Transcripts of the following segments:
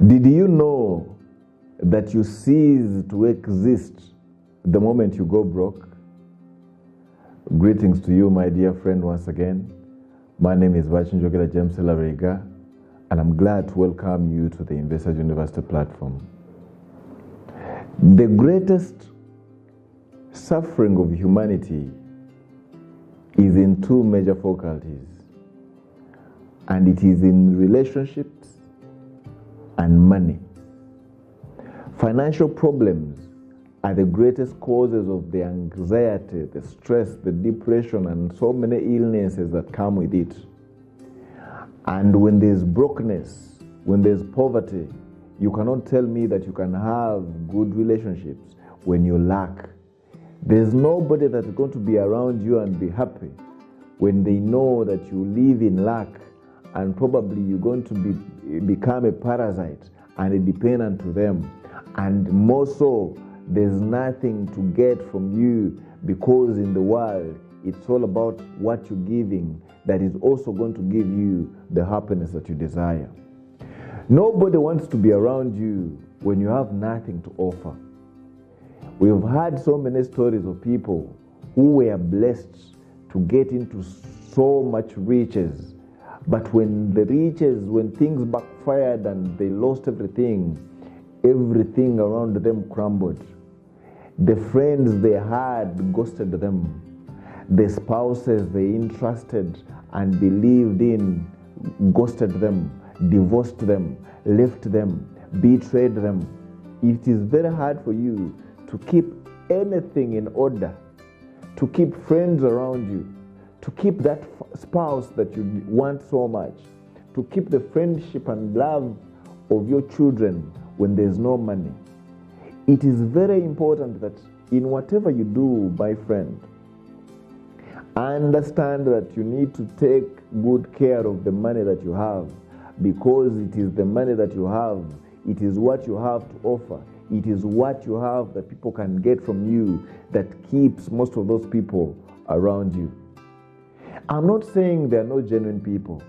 Did you know that you cease to exist the moment you go broke? Greetings to you, my dear friend, once again. My name is Vachinjogera James Larega, and I'm glad to welcome you to the Investors University platform. The greatest suffering of humanity is in two major faculties, and it is in relationships and money. Financial problems are the greatest causes of the anxiety, the stress, the depression, and so many illnesses that come with it. And when there's brokenness, when there's poverty, you cannot tell me that you can have good relationships when you lack. There's nobody that's going to be around you and be happy when they know that you live in lack, and probably you're going to become a parasite and a dependent to them. And more so, there's nothing to get from you, because in the world, it's all about what you're giving that is also going to give you the happiness that you desire. Nobody wants to be around you when you have nothing to offer. We've heard so many stories of people who were blessed to get into so much riches, but when things backfired and they lost everything around them crumbled. The friends they had ghosted them. The spouses they entrusted and believed in ghosted them, divorced them, left them, betrayed them. It is very hard for you to keep anything in order, to keep friends around you, to keep that spouse that you want so much, to keep the friendship and love of your children when there's no money. It is very important that in whatever you do, my friend, understand that you need to take good care of the money that you have, because it is the money that you have, it is what you have to offer, it is what you have that people can get from you that keeps most of those people around you. I'm not saying there are no genuine people.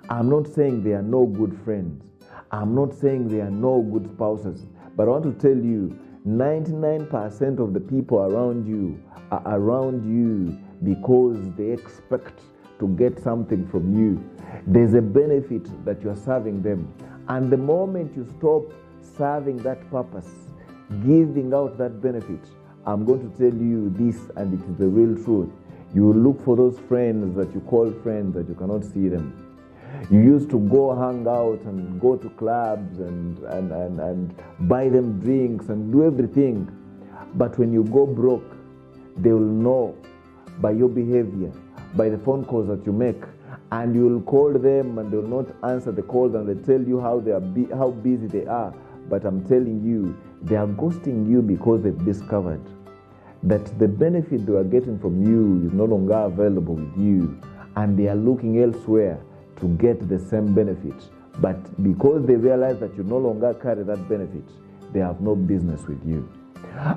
I'm not saying there are no good friends. I'm not saying there are no good spouses. But I want to tell you, 99% of the people around you are around you because they expect to get something from you. There's a benefit that you're serving them. And the moment you stop serving that purpose, giving out that benefit, I'm going to tell you this, and it is the real truth. You will look for those friends that you call friends that you cannot see them. You used to go hang out and go to clubs and buy them drinks and do everything. But when you go broke, they will know by your behavior, by the phone calls that you make, and you will call them and they will not answer the calls, and they tell you how busy they are. But I'm telling you, they are ghosting you because they've discovered that the benefit they are getting from you is no longer available with you, and they are looking elsewhere to get the same benefit. But because they realize that you no longer carry that benefit, they have no business with you.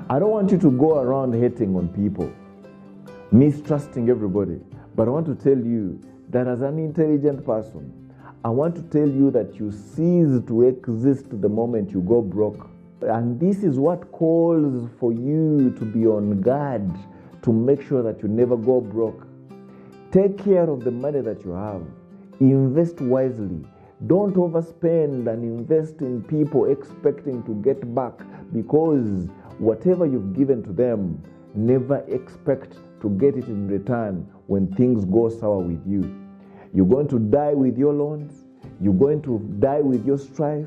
I don't want you to go around hating on people, mistrusting everybody, but I want to tell you that as an intelligent person, I want to tell you that you cease to exist the moment you go broke. And this is what calls for you to be on guard to make sure that you never go broke. Take care of the money that you have. Invest wisely. Don't overspend and invest in people expecting to get back, because whatever you've given to them, never expect to get it in return when things go sour with you. You're going to die with your loans. You're going to die with your strife.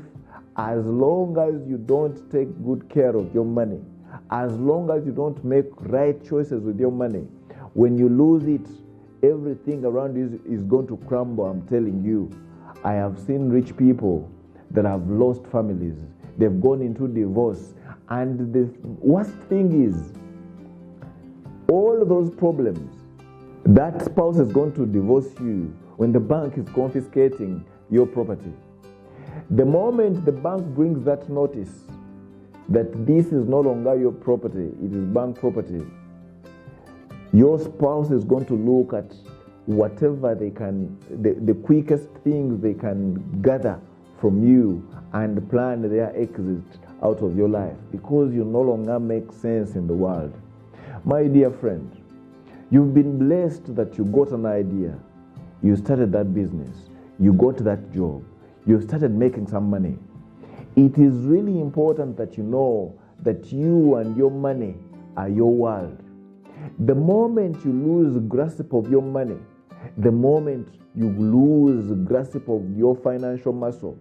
As long as you don't take good care of your money, as long as you don't make right choices with your money, when you lose it, everything around you is going to crumble. I'm telling you, I have seen rich people that have lost families. They've gone into divorce. And the worst thing is, all those problems, that spouse is going to divorce you when the bank is confiscating your property. The moment the bank brings that notice that this is no longer your property, it is bank property, your spouse is going to look at whatever they can, the quickest things they can gather from you and plan their exit out of your life because you no longer make sense in the world. My dear friend, you've been blessed that you got an idea. You started that business. You got that job. You started making some money. It is really important that you know that you and your money are your world. The moment you lose grasp of your money, the moment you lose grasp of your financial muscle,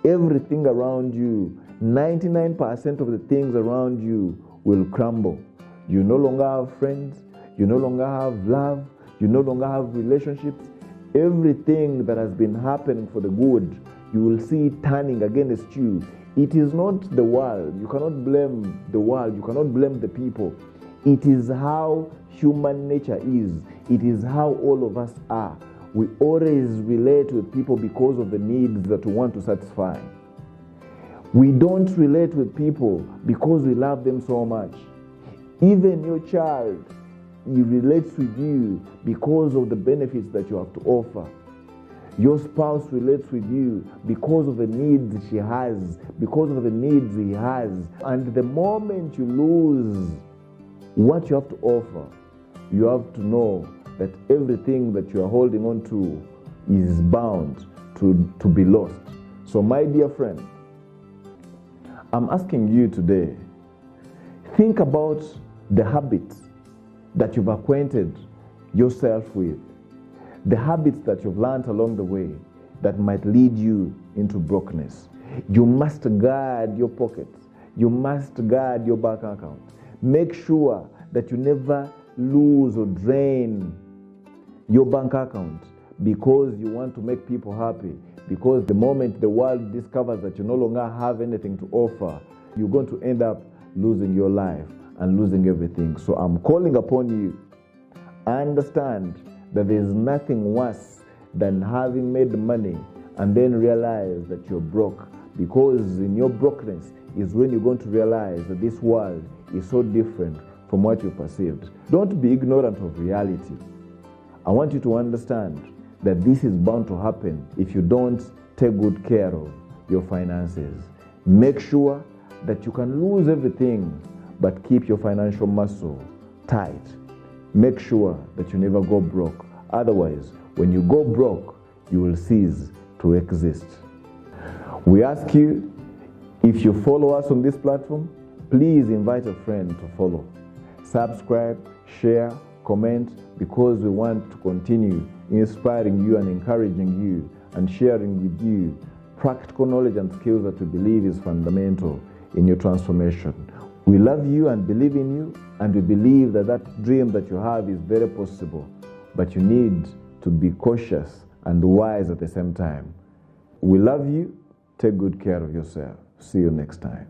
everything around you, 99% of the things around you will crumble. You no longer have friends. You no longer have love. You no longer have relationships. Everything that has been happening for the good, you will see it turning against you. It is not the world. You cannot blame the world. You cannot blame the people. It is how human nature is. It is how all of us are. We always relate with people because of the needs that we want to satisfy. We don't relate with people because we love them so much. Even your child, he relates with you because of the benefits that you have to offer. Your spouse relates with you because of the needs she has, because of the needs he has. And the moment you lose what you have to offer, you have to know that everything that you are holding on to is bound to be lost. So my dear friend, I'm asking you today, think about the habits that you've acquainted yourself with, the habits that you've learned along the way that might lead you into brokenness. You must guard your pockets. You must guard your bank account. Make sure that you never lose or drain your bank account because you want to make people happy. Because the moment the world discovers that you no longer have anything to offer, you're going to end up losing your life and losing everything. So I'm calling upon you, understand that there's nothing worse than having made money and then realize that you're broke. Because in your brokenness is when you're going to realize that this world is so different from what you perceived. Don't be ignorant of reality. I want you to understand that this is bound to happen if you don't take good care of your finances. Make sure that you can lose everything, but keep your financial muscle tight. Make sure that you never go broke. Otherwise, when you go broke, you will cease to exist. We ask you, if you follow us on this platform, please invite a friend to follow. Subscribe, share, comment, because we want to continue inspiring you and encouraging you and sharing with you practical knowledge and skills that we believe is fundamental in your transformation. We love you and believe in you, and we believe that that dream that you have is very possible, but you need to be cautious and wise at the same time. We love you. Take good care of yourself. See you next time.